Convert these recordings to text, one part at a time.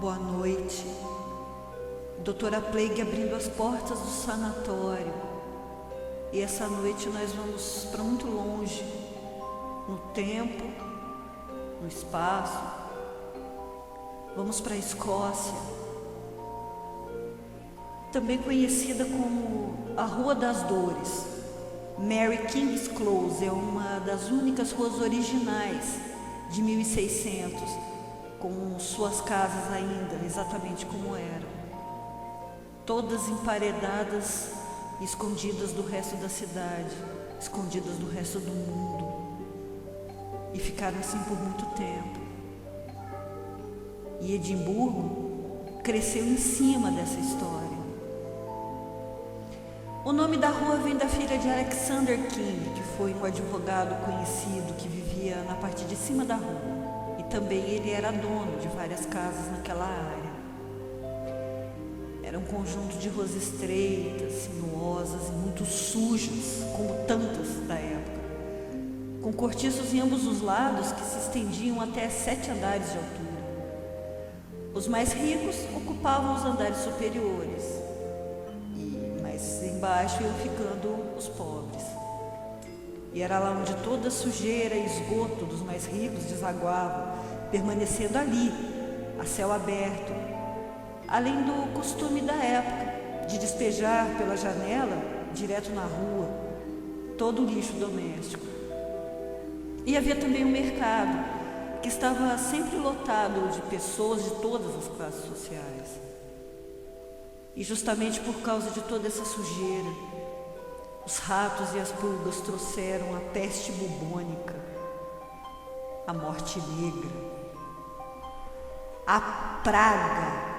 Boa noite. Doutora Plague abrindo as portas do sanatório. E essa noite nós vamos para muito longe, no tempo, no espaço. Vamos para a Escócia, também conhecida como a Rua das Dores. Mary King's Close é uma das únicas ruas originais de 1600, com suas casas ainda exatamente como eram, todas emparedadas e escondidas do resto da cidade, escondidas do resto do mundo, e ficaram assim por muito tempo. E Edimburgo cresceu em cima dessa história. O nome da rua vem da filha de Alexander King, que foi um advogado conhecido que vivia na parte de cima da rua. E também ele era dono de várias casas naquela área. Era um conjunto de ruas estreitas, sinuosas e muito sujas, como tantas da época, com cortiços em ambos os lados que se estendiam até 7 andares de altura. Os mais ricos ocupavam os andares superiores, mas embaixo iam ficando os pobres. E era lá onde toda a sujeira e esgoto dos mais ricos desaguavam, permanecendo ali, a céu aberto, além do costume da época de despejar pela janela, direto na rua, todo o lixo doméstico. E havia também um mercado, que estava sempre lotado de pessoas de todas as classes sociais. E justamente por causa de toda essa sujeira, os ratos e as pulgas trouxeram a peste bubônica, a morte negra, a praga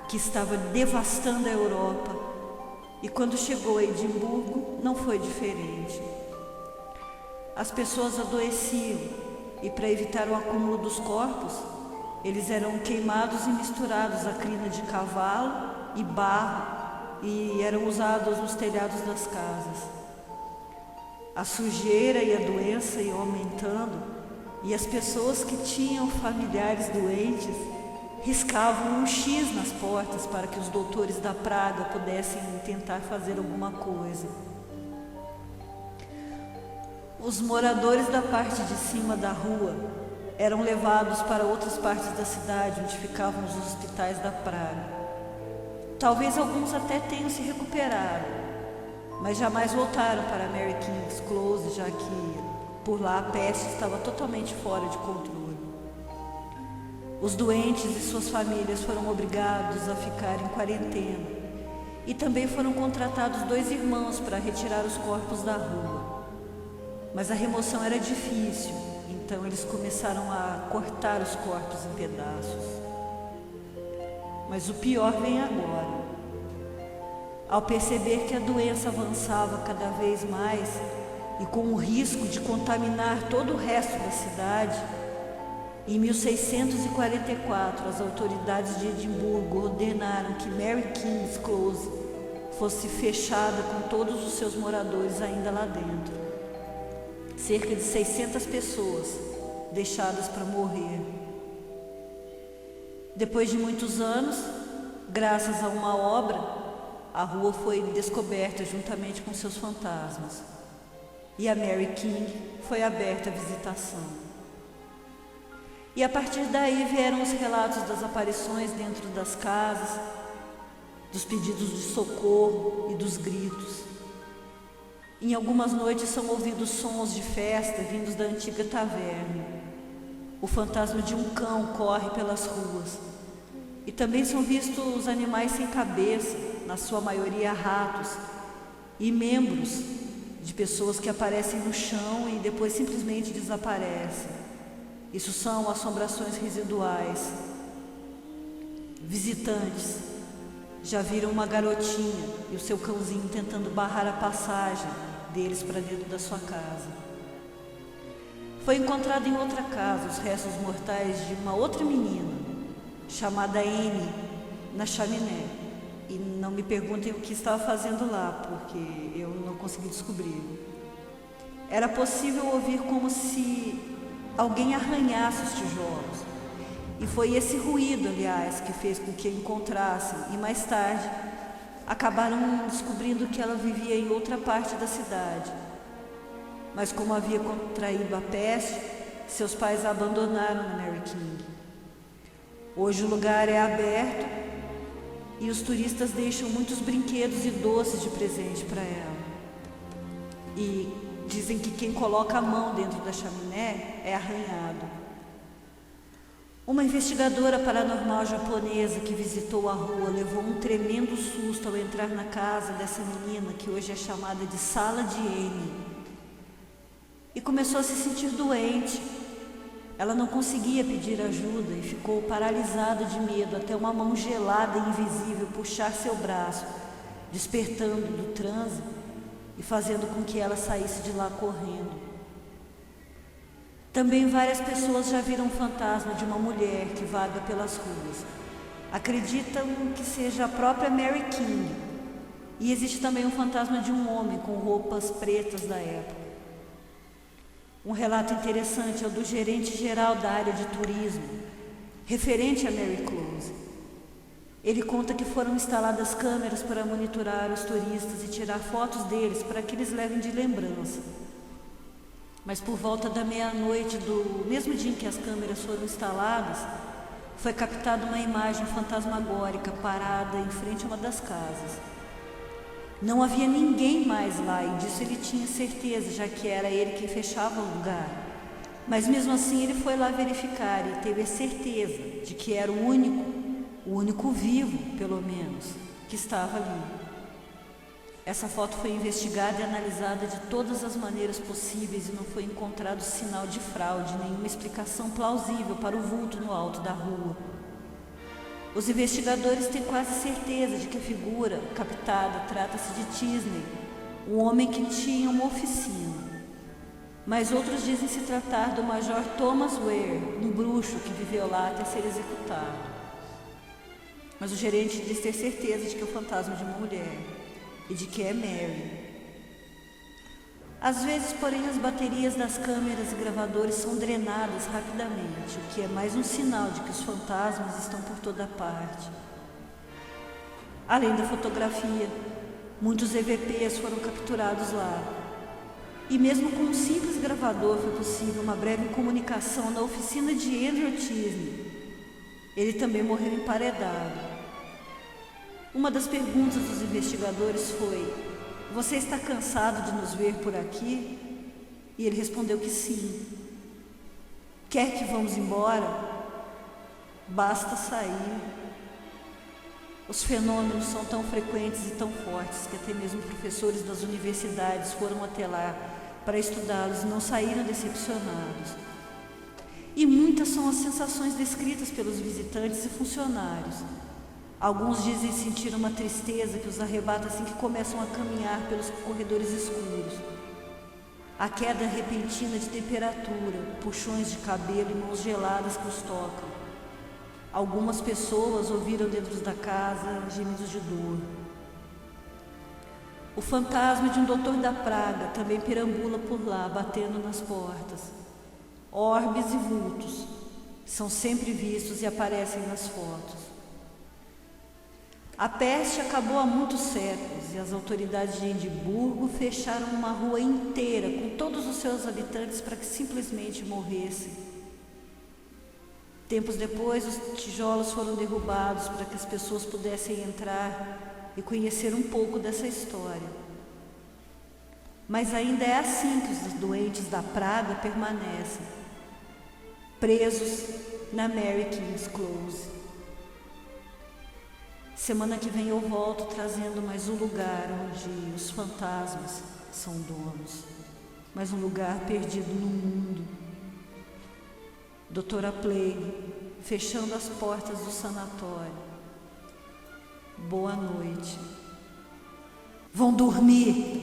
que estava devastando a Europa. E quando chegou a Edimburgo, não foi diferente. As pessoas adoeciam e, para evitar o acúmulo dos corpos, eles eram queimados e misturados a crina de cavalo e barro e eram usados nos telhados das casas. A sujeira e a doença iam aumentando e as pessoas que tinham familiares doentes riscavam um X nas portas para que os doutores da praga pudessem tentar fazer alguma coisa. Os moradores da parte de cima da rua eram levados para outras partes da cidade onde ficavam os hospitais da praga. Talvez alguns até tenham se recuperado, mas jamais voltaram para Mary King's Close, já que por lá a peste estava totalmente fora de controle. Os doentes e suas famílias foram obrigados a ficar em quarentena e também foram contratados 2 irmãos para retirar os corpos da rua. Mas a remoção era difícil, então eles começaram a cortar os corpos em pedaços. Mas o pior vem agora. Ao perceber que a doença avançava cada vez mais e com o risco de contaminar todo o resto da cidade, em 1644 as autoridades de Edimburgo ordenaram que Mary King's Close fosse fechada com todos os seus moradores ainda lá dentro. Cerca de 600 pessoas deixadas para morrer. Depois de muitos anos, graças a uma obra, a rua foi descoberta juntamente com seus fantasmas. E a Mary King foi aberta à visitação. E a partir daí vieram os relatos das aparições dentro das casas, dos pedidos de socorro e dos gritos. Em algumas noites são ouvidos sons de festa vindos da antiga taverna. O fantasma de um cão corre pelas ruas. E também são vistos animais sem cabeça, na sua maioria ratos, e membros de pessoas que aparecem no chão e depois simplesmente desaparecem. Isso são assombrações residuais. Visitantes já viram uma garotinha e o seu cãozinho tentando barrar a passagem deles para dentro da sua casa. Foi encontrado em outra casa os restos mortais de uma outra menina, chamada Anne, na chaminé. E não me perguntem o que estava fazendo lá, porque eu não consegui descobrir. Era possível ouvir como se alguém arranhasse os tijolos. E foi esse ruído, aliás, que fez com que a encontrassem e mais tarde acabaram descobrindo que ela vivia em outra parte da cidade. Mas como havia contraído a peste, seus pais a abandonaram na Mary King. Hoje o lugar é aberto e os turistas deixam muitos brinquedos e doces de presente para ela. E dizem que quem coloca a mão dentro da chaminé é arranhado. Uma investigadora paranormal japonesa que visitou a rua levou um tremendo susto ao entrar na casa dessa menina, que hoje é chamada de Sala de N, e começou a se sentir doente. Ela não conseguia pedir ajuda e ficou paralisada de medo até uma mão gelada e invisível puxar seu braço, despertando do transe e fazendo com que ela saísse de lá correndo. Também várias pessoas já viram o fantasma de uma mulher que vaga pelas ruas. Acreditam que seja a própria Mary King. E existe também o fantasma de um homem com roupas pretas da época. Um relato interessante é o do gerente geral da área de turismo, referente a Mary Close. Ele conta que foram instaladas câmeras para monitorar os turistas e tirar fotos deles para que eles levem de lembrança. Mas por volta da meia-noite do mesmo dia em que as câmeras foram instaladas, foi captada uma imagem fantasmagórica parada em frente a uma das casas. Não havia ninguém mais lá e disso ele tinha certeza, já que era ele quem fechava o lugar. Mas mesmo assim ele foi lá verificar e teve a certeza de que era o único vivo, pelo menos, que estava ali. Essa foto foi investigada e analisada de todas as maneiras possíveis e não foi encontrado sinal de fraude, nenhuma explicação plausível para o vulto no alto da rua. Os investigadores têm quase certeza de que a figura captada trata-se de Tisney, um homem que tinha uma oficina. Mas outros dizem se tratar do Major Thomas Ware, um bruxo que viveu lá até ser executado. Mas o gerente diz ter certeza de que é o fantasma de uma mulher e de que é Mary. Às vezes, porém, as baterias das câmeras e gravadores são drenadas rapidamente, o que é mais um sinal de que os fantasmas estão por toda parte. Além da fotografia, muitos EVPs foram capturados lá. E mesmo com um simples gravador foi possível uma breve comunicação na oficina de Andrew Tisney. Ele também morreu emparedado. Uma das perguntas dos investigadores foi: "Você está cansado de nos ver por aqui?" E ele respondeu que sim. "Quer que vamos embora? Basta sair." Os fenômenos são tão frequentes e tão fortes que até mesmo professores das universidades foram até lá para estudá-los e não saíram decepcionados. E muitas são as sensações descritas pelos visitantes e funcionários. Alguns dizem sentir uma tristeza que os arrebata assim que começam a caminhar pelos corredores escuros. A queda repentina de temperatura, puxões de cabelo e mãos geladas que os tocam. Algumas pessoas ouviram dentro da casa gemidos de dor. O fantasma de um doutor da praga também perambula por lá, batendo nas portas. Orbes e vultos são sempre vistos e aparecem nas fotos. A peste acabou há muitos séculos e as autoridades de Edimburgo fecharam uma rua inteira com todos os seus habitantes para que simplesmente morressem. Tempos depois, os tijolos foram derrubados para que as pessoas pudessem entrar e conhecer um pouco dessa história. Mas ainda é assim que os doentes da praga permanecem, presos na Mary King's Close. Semana que vem eu volto trazendo mais um lugar onde os fantasmas são donos, mais um lugar perdido no mundo. Doutora Plague, fechando as portas do sanatório. Boa noite. Vão dormir!